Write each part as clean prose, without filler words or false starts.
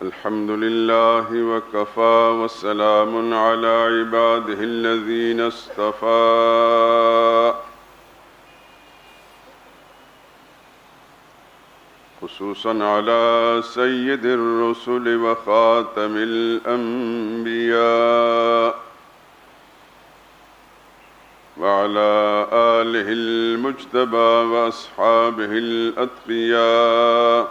الحمد لله وكفى وسلام على عباده الذين اصطفى خصوصا على سيد الرسل وخاتم الأنبياء وعلى آله المجتبى وأصحابه الأتقياء.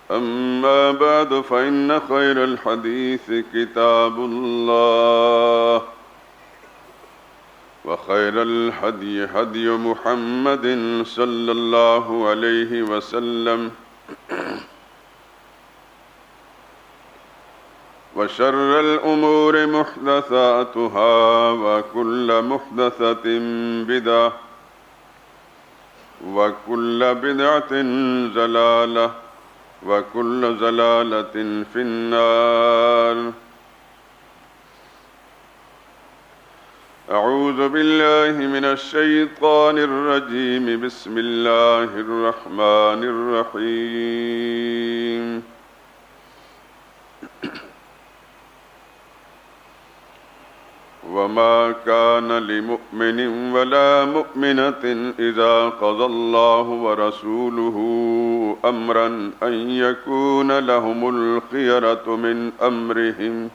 أما بعد فإن خير الحديث كتاب الله وخير الهدي هدي محمد صلى الله عليه وسلم وشر الأمور محدثاتها وكل محدثة بدعة وكل بدعة ضلالة وكل ضلالة في النار. أعوذ بالله من الشيطان الرجيم. بسم الله الرحمن الرحيم. وما كان لمؤمن ولا مؤمنة إذا قضى الله ورسوله أمرا أن يكون لهم الخيرة من أمرهم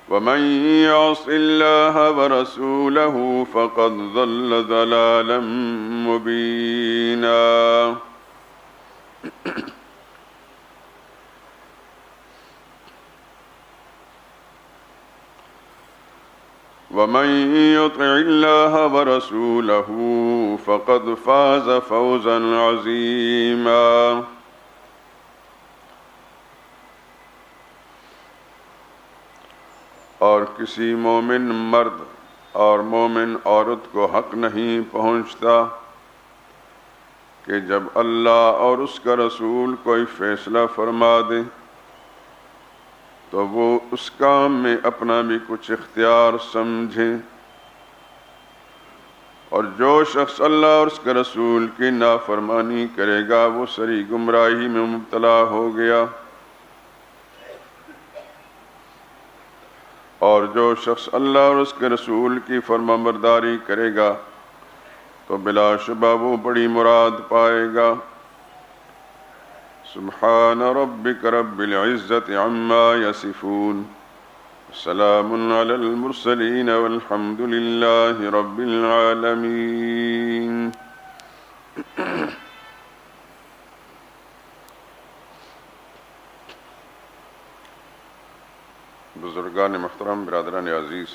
ومن يعص الله ورسوله فقد ضل ضلالا مبينا. ومن يطع الله ورسوله فقد فاز فوزا عظيما. اور کسی مومن مرد اور مومن عورت کو حق نہیں پہنچتا کہ جب اللہ اور اس کا رسول کوئی فیصلہ فرما دے تو وہ اس کام میں اپنا بھی کچھ اختیار سمجھیں، اور جو شخص اللہ اور اس کے رسول کی نافرمانی کرے گا وہ سری گمراہی میں مبتلا ہو گیا، اور جو شخص اللہ اور اس کے رسول کی فرمانبرداری کرے گا تو بلا شبہ وہ بڑی مراد پائے گا. سبحان ربك رب العزة عما يصفون سلام على المرسلين والحمد لله رب العالمين. بزرگان محترم، برادران عزیز،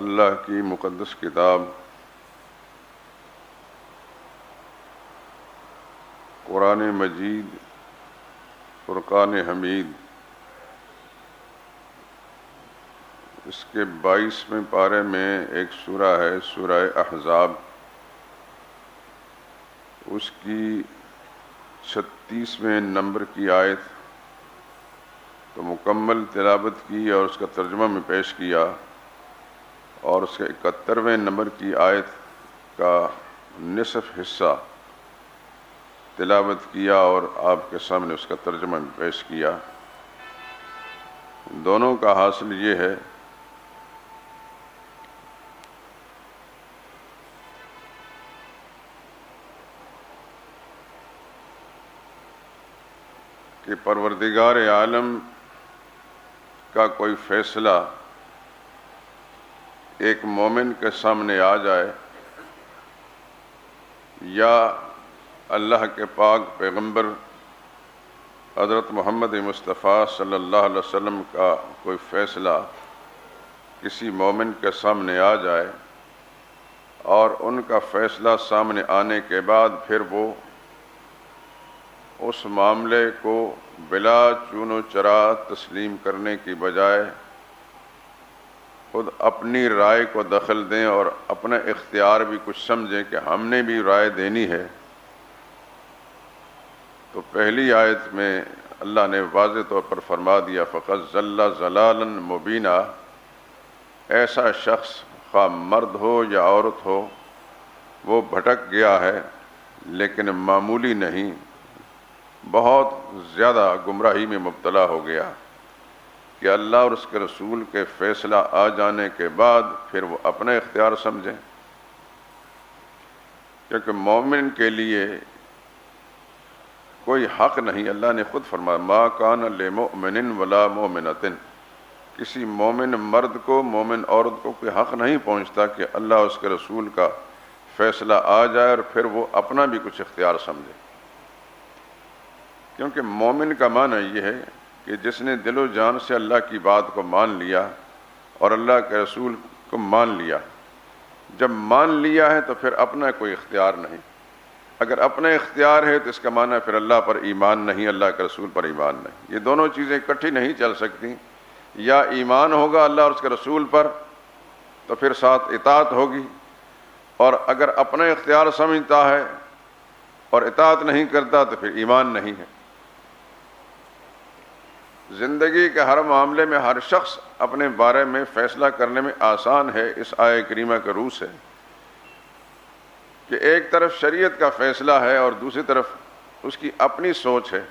اللہ کی مقدس کتاب قرآن مجید فرقان حمید، اس کے 22ویں پارے میں ایک سورہ ہے، سورہ احزاب. اس کی 36ویں نمبر کی آیت تو مکمل تلاوت کی اور اس کا ترجمہ میں پیش کیا، اور اس کے 71ویں نمبر کی آیت کا نصف حصہ تلاوت کیا اور آپ کے سامنے اس کا ترجمہ بھی پیش کیا. دونوں کا حاصل یہ ہے کہ پروردگار عالم کا کوئی فیصلہ ایک مومن کے سامنے آ جائے یا اللہ کے پاک پیغمبر حضرت محمد مصطفیٰ صلی اللہ علیہ وسلم کا کوئی فیصلہ کسی مومن کے سامنے آ جائے اور ان کا فیصلہ سامنے آنے کے بعد پھر وہ اس معاملے کو بلا چون و چرا تسلیم کرنے کی بجائے خود اپنی رائے کو دخل دیں اور اپنا اختیار بھی کچھ سمجھیں کہ ہم نے بھی رائے دینی ہے، تو پہلی آیت میں اللہ نے واضح طور پر فرما دیا فقط ضل ضلالا مبینہ، ایسا شخص خواہ مرد ہو یا عورت ہو وہ بھٹک گیا ہے لیکن معمولی نہیں، بہت زیادہ گمراہی میں مبتلا ہو گیا کہ اللہ اور اس کے رسول کے فیصلہ آ جانے کے بعد پھر وہ اپنا اختیار سمجھیں، کیونکہ مومن کے لیے کوئی حق نہیں۔ اللہ نے خود فرمایا ما کان لمؤمن ولا مؤمنۃ، کسی مومن مرد کو مومن عورت کو کوئی حق نہیں پہنچتا کہ اللہ اور اس کے رسول کا فیصلہ آ جائے اور پھر وہ اپنا بھی کچھ اختیار سمجھے، کیونکہ مومن کا معنی یہ ہے کہ جس نے دل و جان سے اللہ کی بات کو مان لیا اور اللہ کے رسول کو مان لیا۔ جب مان لیا ہے تو پھر اپنا کوئی اختیار نہیں، اگر اپنا اختیار ہے تو اس کا معنی پھر اللہ پر ایمان نہیں، اللہ کے رسول پر ایمان نہیں۔ یہ دونوں چیزیں اکٹھی نہیں چل سکتی، یا ایمان ہوگا اللہ اور اس کے رسول پر تو پھر ساتھ اطاعت ہوگی، اور اگر اپنا اختیار سمجھتا ہے اور اطاعت نہیں کرتا تو پھر ایمان نہیں ہے۔ زندگی کے ہر معاملے میں ہر شخص اپنے بارے میں فیصلہ کرنے میں آسان ہے اس آیہ کریمہ کے روح سے، کہ ایک طرف شریعت کا فیصلہ ہے اور دوسری طرف اس کی اپنی سوچ ہے،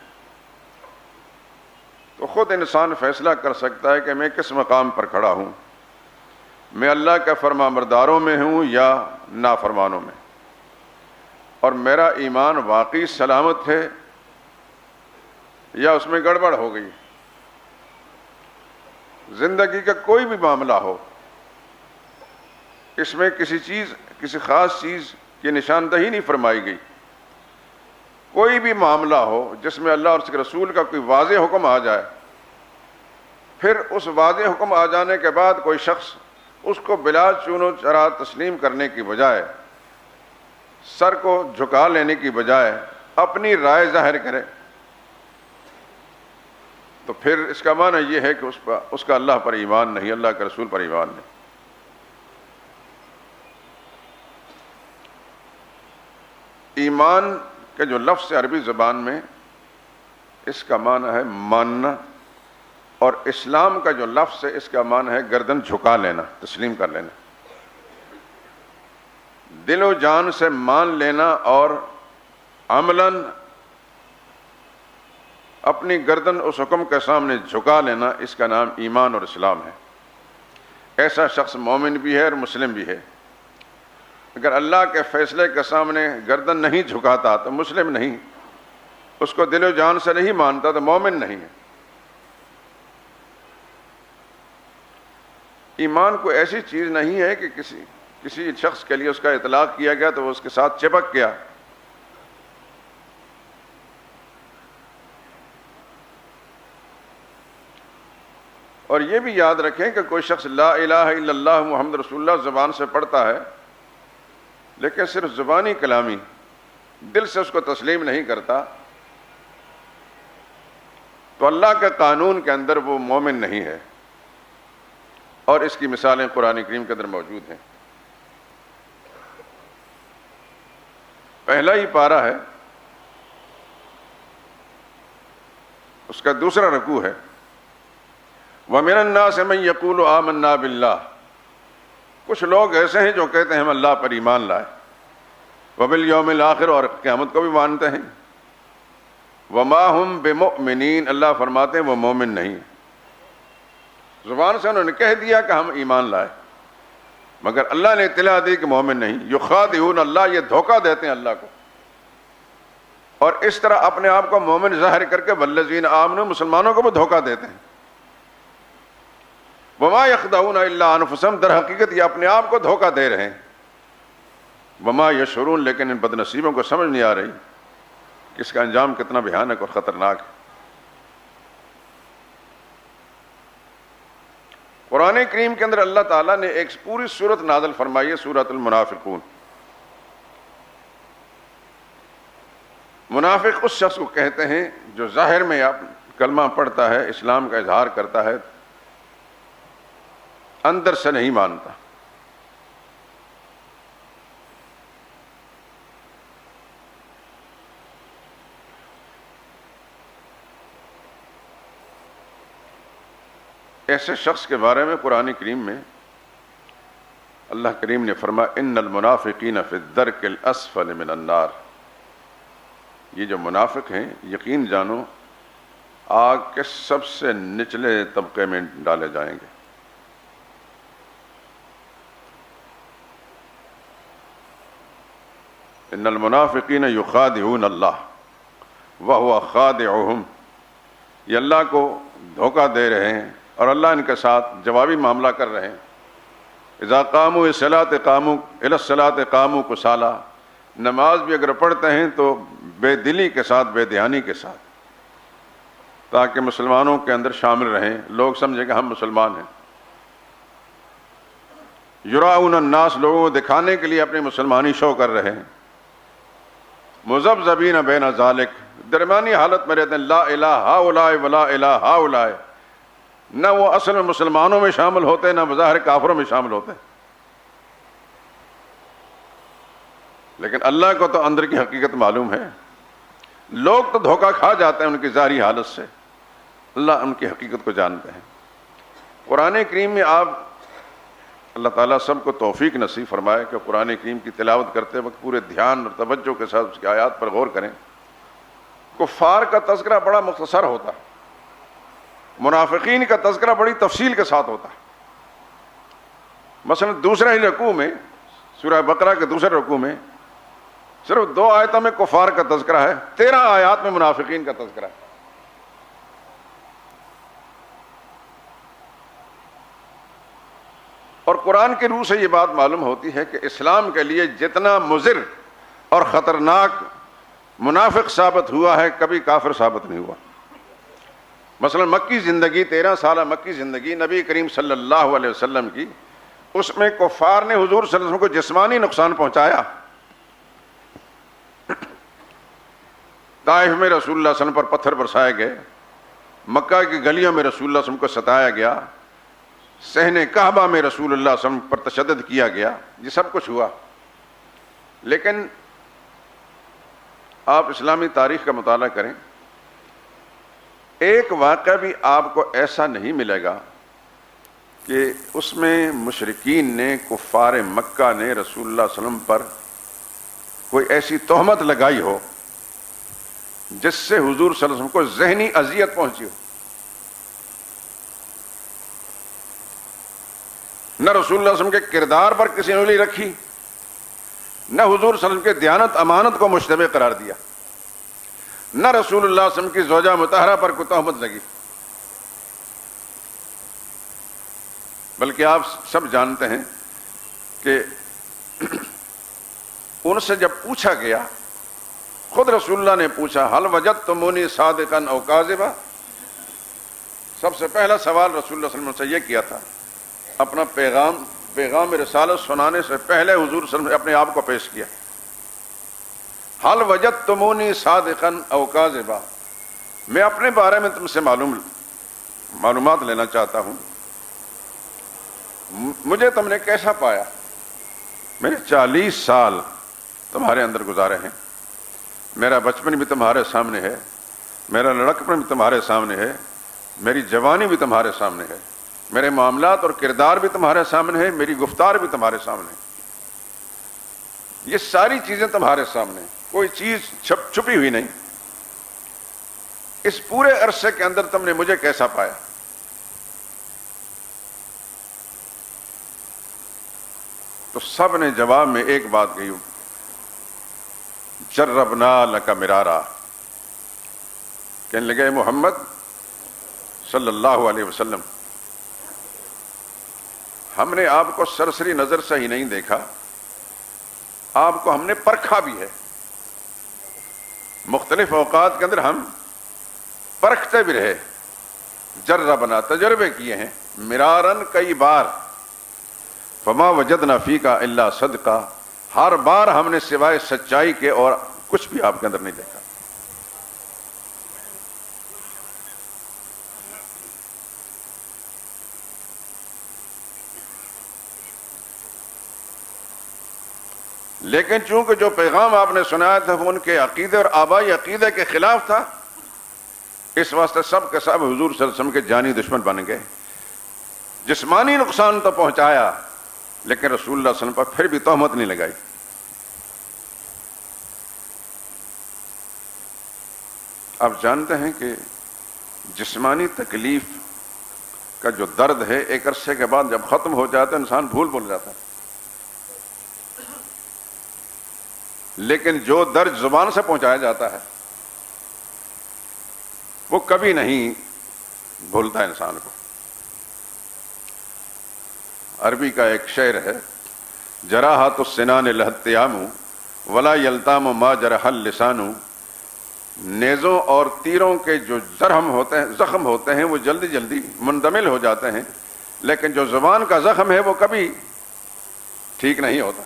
تو خود انسان فیصلہ کر سکتا ہے کہ میں کس مقام پر کھڑا ہوں، میں اللہ کا فرمانبرداروں میں ہوں یا نافرمانوں میں، اور میرا ایمان واقعی سلامت ہے یا اس میں گڑبڑ ہو گئی۔ زندگی کا کوئی بھی معاملہ ہو، اس میں کسی خاص چیز کی نشاندہی نہیں فرمائی گئی، کوئی بھی معاملہ ہو جس میں اللہ اور اس کے رسول کا کوئی واضح حکم آ جائے، پھر اس واضح حکم آ جانے کے بعد کوئی شخص اس کو بلا چون و چرا تسلیم کرنے کی بجائے، سر کو جھکا لینے کی بجائے اپنی رائے ظاہر کرے، تو پھر اس کا معنی یہ ہے کہ اس کا اللہ پر ایمان نہیں، اللہ کے رسول پر ایمان نہیں۔ ایمان کے جو لفظ عربی زبان میں اس کا معنی ہے ماننا، اور اسلام کا جو لفظ ہے اس کا معنی ہے گردن جھکا لینا، تسلیم کر لینا، دل و جان سے مان لینا اور عملاً اپنی گردن اس حکم کے سامنے جھکا لینا، اس کا نام ایمان اور اسلام ہے۔ ایسا شخص مومن بھی ہے اور مسلم بھی ہے۔ اگر اللہ کے فیصلے کے سامنے گردن نہیں جھکاتا تو مسلم نہیں، اس کو دل و جان سے نہیں مانتا تو مومن نہیں ہے۔ ایمان کوئی ایسی چیز نہیں ہے کہ کسی شخص کے لیے اس کا اطلاق کیا گیا تو وہ اس کے ساتھ چپک گیا۔ اور یہ بھی یاد رکھیں کہ کوئی شخص لا الہ الا اللہ محمد رسول اللہ زبان سے پڑھتا ہے لیکن صرف زبانی کلامی، دل سے اس کو تسلیم نہیں کرتا، تو اللہ کے قانون کے اندر وہ مومن نہیں ہے، اور اس کی مثالیں قرآن کریم کے اندر موجود ہیں۔ پہلا ہی پارہ ہے، اس کا دوسرا رکوع ہے وَمِنَ النَّاسِ مَن يَقُولُ آمَنَّا بِاللَّهِ، کچھ لوگ ایسے ہیں جو کہتے ہیں ہم اللہ پر ایمان لائے، وَبِالْيَوْمِ الْآخِرِ، اور قیامت کو بھی مانتے ہیں، وَمَا هُمْ بِمُؤْمِنِينَ، اللہ فرماتے ہیں وہ مومن نہیں، زبان سے انہوں نے کہہ دیا کہ ہم ایمان لائے مگر اللہ نے اطلاع دی کہ مومن نہیں۔ یخادعون اللہ، یہ دھوکہ دیتے ہیں اللہ کو، اور اس طرح اپنے آپ کو مومن ظاہر کر کے والذین آمنوا، مسلمانوں کو بھی دھوکہ دیتے ہیں۔ وما یخدعون الا انفسهم، در حقیقت یہ اپنے آپ کو دھوکہ دے رہے ہیں۔ وما یشعرون، لیکن ان بد نصیبوں کو سمجھ نہیں آ رہی کہ اس کا انجام کتنا بھیانک اور خطرناک ہے۔ قرآن کریم کے اندر اللہ تعالیٰ نے ایک پوری سورت نازل فرمائی ہے، سورۃ المنافقون۔ منافق اس شخص کو کہتے ہیں جو ظاہر میں کلمہ پڑھتا ہے، اسلام کا اظہار کرتا ہے، اندر سے نہیں مانتا۔ ایسے شخص کے بارے میں قرآن کریم میں اللہ کریم نے فرمایا ان المنافقین فی الدرک الاسفل من النار، یہ جو منافق ہیں یقین جانو آگ کے سب سے نچلے طبقے میں ڈالے جائیں گے۔ ان المنافقین یخادعون اللہ وہو خادعہم، یہ اللہ کو دھوکہ دے رہے ہیں اور اللہ ان کے ساتھ جوابی معاملہ کر رہے ہیں۔ اذا قاموا الى الصلاۃ قاموا کسالى، نماز بھی اگر پڑھتے ہیں تو بے دلی کے ساتھ، بے دھیانی کے ساتھ، تاکہ مسلمانوں کے اندر شامل رہیں، لوگ سمجھیں کہ ہم مسلمان ہیں۔ یراؤن الناس، لوگوں کو دکھانے کے لیے اپنی مسلمانی شو کر رہے ہیں۔ مذبذبین بین ذالک، درمیانی حالت میں رہتے ہیں، لا الہ ہؤلاء ولا الہ ہؤلاء، نہ وہ اصل میں مسلمانوں میں شامل ہوتے نہ بظاہر کافروں میں شامل ہوتے، لیکن اللہ کو تو اندر کی حقیقت معلوم ہے۔ لوگ تو دھوکہ کھا جاتے ہیں ان کی ظاہری حالت سے، اللہ ان کی حقیقت کو جانتے ہیں۔ قرآن کریم میں آپ اللہ تعالیٰ سب کو توفیق نصیب فرمائے کہ قرآن کریم کی تلاوت کرتے وقت پورے دھیان اور توجہ کے ساتھ اس کی آیات پر غور کریں۔ کفار کا تذکرہ بڑا مختصر ہوتا ہے، منافقین کا تذکرہ بڑی تفصیل کے ساتھ ہوتا ہے۔ مثلا دوسرے ہی رکوع میں، سورہ بقرہ کے دوسرے رکوع میں صرف 2 آیتوں میں کفار کا تذکرہ ہے، 13 آیات میں منافقین کا تذکرہ ہے۔ اور قرآن کی روح سے یہ بات معلوم ہوتی ہے کہ اسلام کے لیے جتنا مضر اور خطرناک منافق ثابت ہوا ہے، کبھی کافر ثابت نہیں ہوا۔ مثلا مکی زندگی، 13 سالہ مکی زندگی نبی کریم صلی اللہ علیہ وسلم کی، اس میں کفار نے حضور صلی اللہ علیہ وسلم کو جسمانی نقصان پہنچایا۔ طائف میں رسول اللہ صلی اللہ علیہ وسلم پر پتھر برسائے گئے، مکہ کی گلیوں میں رسول اللہ صلی اللہ علیہ وسلم کو ستایا گیا، صحن کعبہ میں رسول اللہ صلی اللہ علیہ وسلم پر تشدد کیا گیا، یہ سب کچھ ہوا۔ لیکن آپ اسلامی تاریخ کا مطالعہ کریں، ایک واقعہ بھی آپ کو ایسا نہیں ملے گا کہ اس میں مشرکین نے، کفار مکہ نے رسول اللہ صلی اللہ علیہ وسلم پر کوئی ایسی تہمت لگائی ہو جس سے حضور صلی اللہ علیہ وسلم کو ذہنی اذیت پہنچی ہو۔ نہ رسول اللہ صلی اللہ علیہ وسلم کے کردار پر کسی نے انگلی رکھی، نہ حضور صلی اللہ علیہ وسلم کے دیانت امانت کو مشتبہ قرار دیا، نہ رسول اللہ صلی اللہ علیہ وسلم کی زوجہ مطہرہ پر کوئی تہمت لگی۔ بلکہ آپ سب جانتے ہیں کہ ان سے جب پوچھا گیا، خود رسول اللہ نے پوچھا، حل وجدتمونی صادقا او کاذبا، سب سے پہلا سوال رسول اللہ صلی اللہ علیہ وسلم سے یہ کیا تھا۔ اپنا پیغام رسالت سنانے سے پہلے حضور صلی اللہ علیہ وسلم نے اپنے آپ کو پیش کیا، حل وجدتمونی صادقا او کاذبا، میں اپنے بارے میں تم سے معلومات لینا چاہتا ہوں، مجھے تم نے کیسا پایا؟ میرے 40 سال تمہارے اندر گزارے ہیں، میرا بچپن بھی تمہارے سامنے ہے، میرا لڑکپن بھی تمہارے سامنے ہے، میری جوانی بھی تمہارے سامنے ہے، میرے معاملات اور کردار بھی تمہارے سامنے ہے، میری گفتار بھی تمہارے سامنے ہے، یہ ساری چیزیں تمہارے سامنے، کوئی چیز چھپی ہوئی نہیں۔ اس پورے عرصے کے اندر تم نے مجھے کیسا پایا؟ تو سب نے جواب میں ایک بات کہی، جربنا لک مرارا، کہنے لگے محمد صلی اللہ علیہ وسلم، ہم نے آپ کو سرسری نظر سے ہی نہیں دیکھا، آپ کو ہم نے پرکھا بھی ہے، مختلف اوقات کے اندر ہم پرکھتے بھی رہے، جربنا، تجربے کیے ہیں، مرارن، کئی بار، فما وجدنا فیکا الا صدقہ، ہر بار ہم نے سوائے سچائی کے اور کچھ بھی آپ کے اندر نہیں دیکھا۔ لیکن چونکہ جو پیغام آپ نے سنایا تھا وہ ان کے عقیدے اور آبائی عقیدے کے خلاف تھا، اس واسطے سب کے سب حضور صلی اللہ علیہ وسلم کے جانی دشمن بن گئے۔ جسمانی نقصان تو پہنچایا لیکن رسول اللہ صلی اللہ علیہ وسلم پر پھر بھی تہمت نہیں لگائی. آپ جانتے ہیں کہ جسمانی تکلیف کا جو درد ہے ایک عرصے کے بعد جب ختم ہو جاتا ہے انسان بھول جاتا ہے، لیکن جو درد زبان سے پہنچایا جاتا ہے وہ کبھی نہیں بھولتا انسان کو. عربی کا ایک شعر ہے، جراحات السنان الہتیام ولا یلتام ما جرح اللسان. نیزوں اور تیروں کے جو زخم ہوتے ہیں وہ جلدی جلدی مندمل ہو جاتے ہیں، لیکن جو زبان کا زخم ہے وہ کبھی ٹھیک نہیں ہوتا.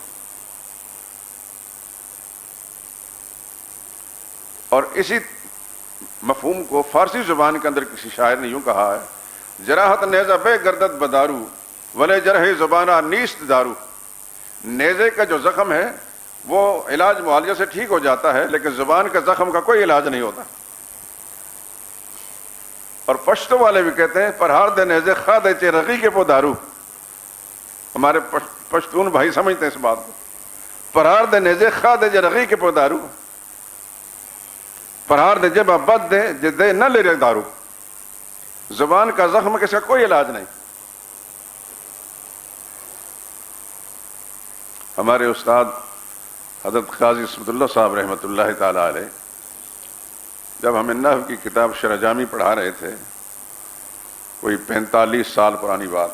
اور اسی مفہوم کو فارسی زبان کے اندر کسی شاعر نے یوں کہا ہے، جراحت نیزہ بے گردت بدارو ولے جرح زبانہ نیست دارو. نیزے کا جو زخم ہے وہ علاج معالجہ سے ٹھیک ہو جاتا ہے، لیکن زبان کے زخم کا کوئی علاج نہیں ہوتا. اور پشتو والے بھی کہتے ہیں پرہار دے نیزے خواہ دے چے رغی کے پو دارو. ہمارے پشتون بھائی سمجھتے ہیں اس بات کو. پرہار دے نیزے خواہ دے چے رغی کے پو دارو، پرہار دے جب بد دے جے دے نہ لے رے دارو. زبان کا زخم کس کا کوئی علاج نہیں. ہمارے استاد حضرت قاضی اسمت اللہ صاحب رحمۃ اللہ تعالی علیہ جب ہمیں نحو کی کتاب شرح جامی پڑھا رہے تھے، کوئی 45 سال پرانی بات،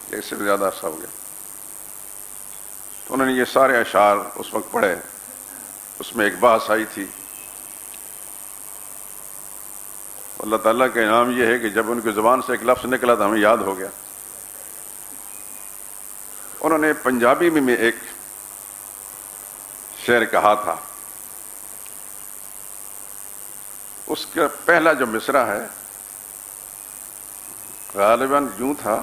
یا اس سے زیادہ عرصہ ہو گیا، تو انہوں نے یہ سارے اشعار اس وقت پڑھے. اس میں ایک بحث آئی تھی. اللہ تعالیٰ کا انعام یہ ہے کہ جب ان کی زبان سے ایک لفظ نکلا تو ہمیں یاد ہو گیا. انہوں نے پنجابی میں ایک شعر کہا تھا. اس کا پہلا جو مصرع ہے غالباً یوں تھا،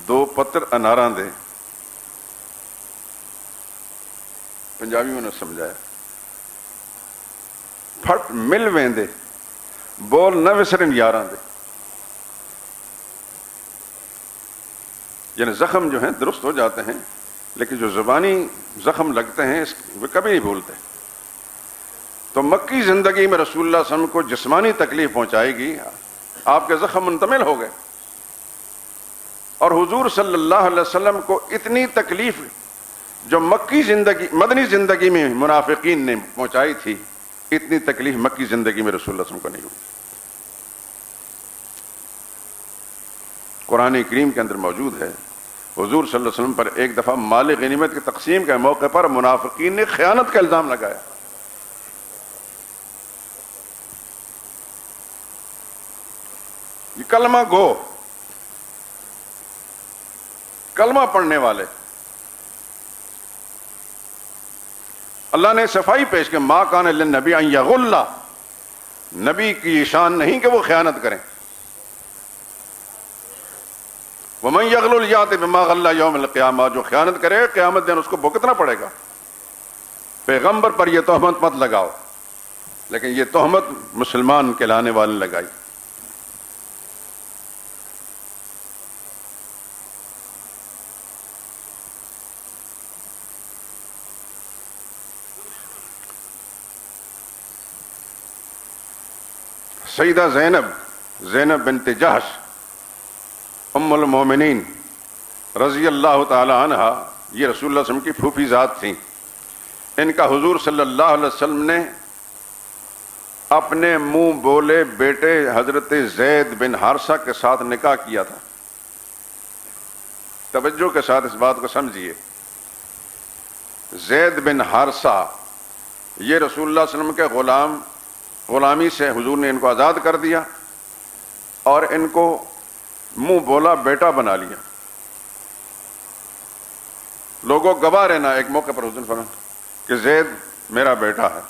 دو پتر اناراں دے. پنجابی میں نے سمجھایا، پھٹ مل ویندے بول نہ وسرن یاراں دے. یعنی زخم جو ہیں درست ہو جاتے ہیں، لیکن جو زبانی زخم لگتے ہیں وہ کبھی نہیں بھولتے. تو مکی زندگی میں رسول اللہ صلی اللہ علیہ وسلم کو جسمانی تکلیف پہنچائے گی، آپ کے زخم منتمل ہو گئے. اور حضور صلی اللہ علیہ وسلم کو اتنی تکلیف جو مدنی زندگی میں منافقین نے پہنچائی تھی، اتنی تکلیف مکی زندگی میں رسول اللہ صلی اللہ علیہ وسلم کو نہیں ہوئی. قرآن کریم کے اندر موجود ہے، حضور صلی اللہ علیہ وسلم پر ایک دفعہ مال غنیمت کی تقسیم کے موقع پر منافقین نے خیانت کا الزام لگایا. یہ کلمہ گو، کلمہ پڑھنے والے، اللہ نے صفائی پیش کہ ما کان للنبی ان یغل، نبی کی شان نہیں کہ وہ خیانت کریں. ومن یغل یات بما غل یوم القیامہ، جو خیانت کرے قیامت دن اس کو بھگتنا پڑے گا. پیغمبر پر یہ تہمت مت لگاؤ، لیکن یہ تہمت مسلمان کہلانے والے نے لگائی. سیدہ زینب بنت جحش ام المومنین رضی اللہ تعالی عنہ، یہ رسول اللہ صلی اللہ علیہ وسلم کی پھوپھی ذات تھیں. ان کا حضور صلی اللہ علیہ وسلم نے اپنے منہ بولے بیٹے حضرت زید بن حارثہ کے ساتھ نکاح کیا تھا. توجہ کے ساتھ اس بات کو سمجھیے. زید بن حارثہ یہ رسول اللہ صلی اللہ علیہ وسلم کے غلامی سے حضور نے ان کو آزاد کر دیا اور ان کو منہ بولا بیٹا بنا لیا. لوگوں گواہ رہنا، ایک موقع پر حضور فرمایا کہ زید میرا بیٹا ہے.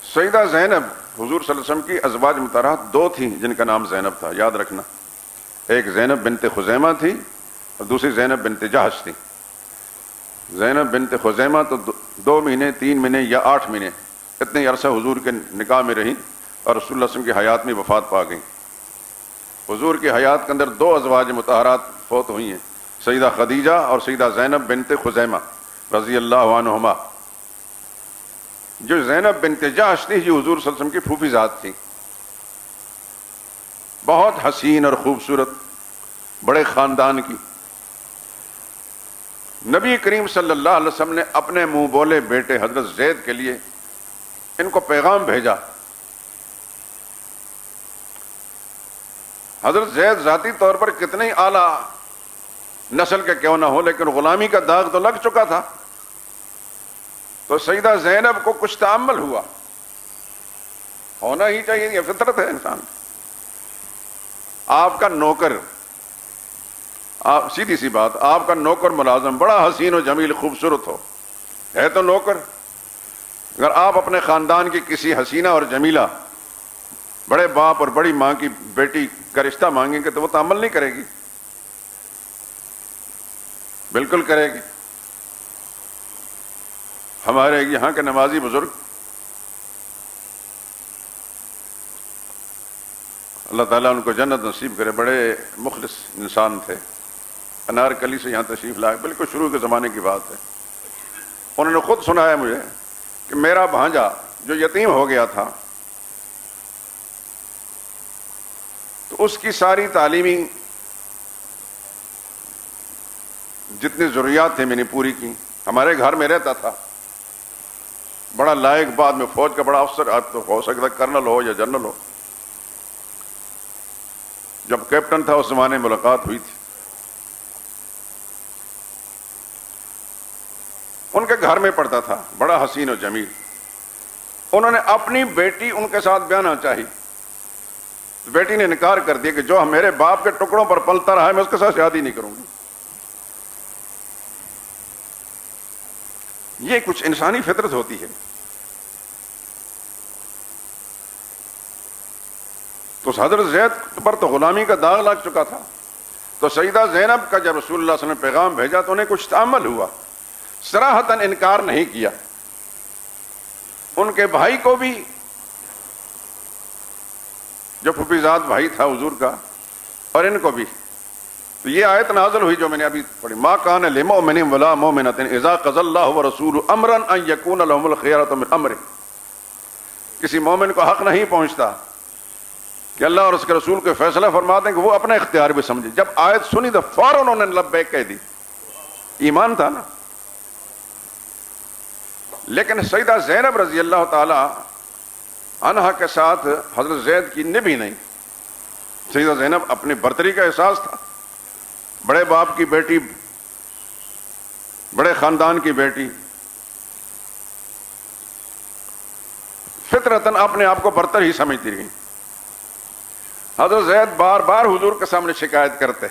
سیدہ زینب حضور صلی اللہ علیہ وسلم کی ازواج مطہرات دو تھیں جن کا نام زینب تھا، یاد رکھنا. ایک زینب بنت خزیمہ تھی اور دوسری زینب بنت جحش تھی. زینب بنت خزیمہ تو 2 مہینے 3 مہینے یا 8 مہینے اتنے عرصہ حضور کے نکاح میں رہیں اور رسول اللہ صلی اللہ علیہ وسلم کی حیات میں وفات پا گئیں۔ حضور کی حیات کے اندر 2 ازواج مطہرات فوت ہوئی ہیں، سیدہ خدیجہ اور سیدہ زینب بنت خزیمہ رضی اللہ عنہما۔ جو زینب بنت جحش تھی یہ حضور صلی اللہ علیہ وسلم کی پھوپھی ذات تھی، بہت حسین اور خوبصورت، بڑے خاندان کی۔ نبی کریم صلی اللہ علیہ وسلم نے اپنے منہ بولے بیٹے حضرت زید کے لیے ان کو پیغام بھیجا۔ حضرت زید ذاتی طور پر کتنے اعلیٰ نسل کے کیوں نہ ہو لیکن غلامی کا داغ تو لگ چکا تھا، تو سیدہ زینب کو کچھ تأمل ہوا، ہونا ہی چاہیے، یہ فطرت ہے انسان۔ آپ کا نوکر، آپ سیدھی سی بات، آپ کا نوکر ملازم بڑا حسین و جمیل خوبصورت ہو، ہے تو نوکر، اگر آپ اپنے خاندان کی کسی حسینہ اور جمیلہ بڑے باپ اور بڑی ماں کی بیٹی کا رشتہ مانگیں گے تو وہ تأمل نہیں کرے گی، بالکل کرے گی۔ ہمارے یہاں کے نمازی بزرگ اللہ تعالیٰ ان کو جنت نصیب کرے، بڑے مخلص انسان تھے، انارکلی سے یہاں تشریف لائے، بالکل شروع کے زمانے کی بات ہے۔ انہوں نے خود سنایا مجھے کہ میرا بھانجا جو یتیم ہو گیا تھا تو اس کی ساری تعلیمی جتنی ضروریات تھیں میں نے پوری کی، ہمارے گھر میں رہتا تھا، بڑا لائق، بعد میں فوج کا بڑا افسر، اب تو ہو سکتا کرنل ہو یا جنرل ہو، جب کیپٹن تھا اس زمانے میں ملاقات ہوئی تھی۔ ان کے گھر میں پڑھتا تھا، بڑا حسین و جمیل۔ انہوں نے اپنی بیٹی ان کے ساتھ بیانا چاہی، بیٹی نے انکار کر دیا کہ جو میرے باپ کے ٹکڑوں پر پلتا رہا ہے میں اس کے ساتھ شادی نہیں کروں گی۔ یہ کچھ انسانی فطرت ہوتی ہے۔ تو حضرت زید پر تو غلامی کا داغ لگ چکا تھا، تو سیدہ زینب کا جب رسول اللہ صلی اللہ علیہ وسلم نے پیغام بھیجا تو انہیں کچھ تأمل ہوا، صراحتاً انکار نہیں کیا۔ ان کے بھائی کو بھی، جو پھوپھیزاد بھائی تھا حضور کا، اور ان کو بھی، تو یہ آیت نازل ہوئی جو میں نے ابھی پڑھی، ما کان لمؤمن ولا مؤمنۃ اذا قضى اللہ ورسولہ امرا ان یکون لهم الخیرۃ من امرہ۔ کسی مومن کو حق نہیں پہنچتا کہ اللہ اور اس کے رسول کو فیصلہ فرما دیں کہ وہ اپنا اختیار بھی سمجھے۔ جب آیت سنی تو فوراً انہوں نے لبیک کہہ دی، ایمان تھا نا۔ لیکن سیدہ زینب رضی اللہ تعالی عنہا کے ساتھ حضرت زید کی نبھی نہیں۔ سیدہ زینب اپنی برتری کا احساس تھا، بڑے باپ کی بیٹی، بڑے خاندان کی بیٹی، فطرتاً اپنے آپ کو برتر ہی سمجھتی رہی۔ حضرت زید بار بار حضور کے سامنے شکایت کرتے۔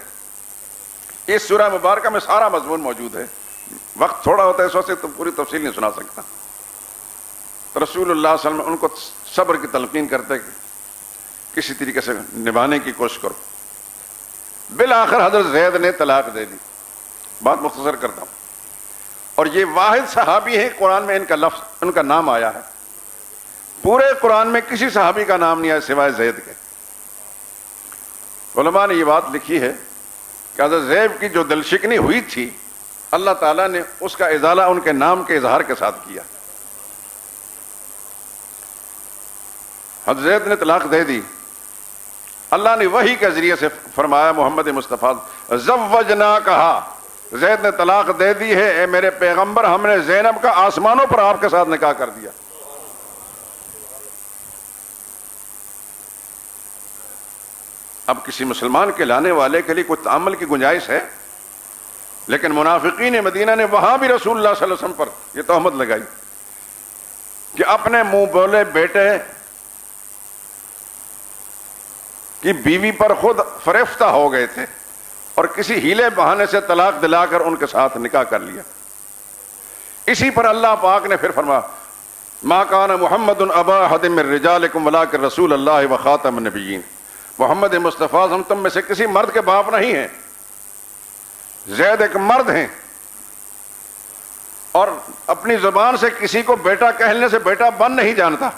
اس سورہ مبارکہ میں سارا مضمون موجود ہے، وقت تھوڑا ہوتا ہے اس وجہ سے تو پوری تفصیل نہیں سنا سکتا۔ تو رسول اللہ صلی اللہ علیہ وسلم ان کو صبر کی تلقین کرتے کہ کسی طریقے سے نبھانے کی کوشش کرو۔ بالآخر حضرت زید نے طلاق دے دی۔ بات مختصر کرتا ہوں، اور یہ واحد صحابی ہیں قرآن میں ان کا لفظ، ان کا نام آیا ہے، پورے قرآن میں کسی صحابی کا نام نہیں آیا سوائے زید کے۔ علماء نے یہ بات لکھی ہے کہ حضرت زید کی جو دل شکنی ہوئی تھی اللہ تعالیٰ نے اس کا ازالہ ان کے نام کے اظہار کے ساتھ کیا۔ حضرت زید نے طلاق دے دی، اللہ نے وحی کے ذریعے سے فرمایا محمد مصطفیٰ زوجنا، کہا زید نے طلاق دے دی ہے، اے میرے پیغمبر ہم نے زینب کا آسمانوں پر آپ کے ساتھ نکاح کر دیا۔ اب کسی مسلمان کے لانے والے کے لیے کوئی تأمل کی گنجائش ہے، لیکن منافقین مدینہ نے وہاں بھی رسول اللہ صلی اللہ علیہ وسلم پر یہ تہمت لگائی کہ اپنے منہ بولے بیٹے کی بیوی پر خود فریفتہ ہو گئے تھے اور کسی ہیلے بہانے سے طلاق دلا کر ان کے ساتھ نکاح کر لیا۔ اسی پر اللہ پاک نے پھر فرمایا ما کان محمد ابا احد من رجالکم ولکن رسول اللہ وخاتم النبیین۔ محمد مصطفیٰ ہم تم میں سے کسی مرد کے باپ نہیں ہیں، زید ایک مرد ہیں اور اپنی زبان سے کسی کو بیٹا کہنے سے بیٹا بن نہیں جانتا.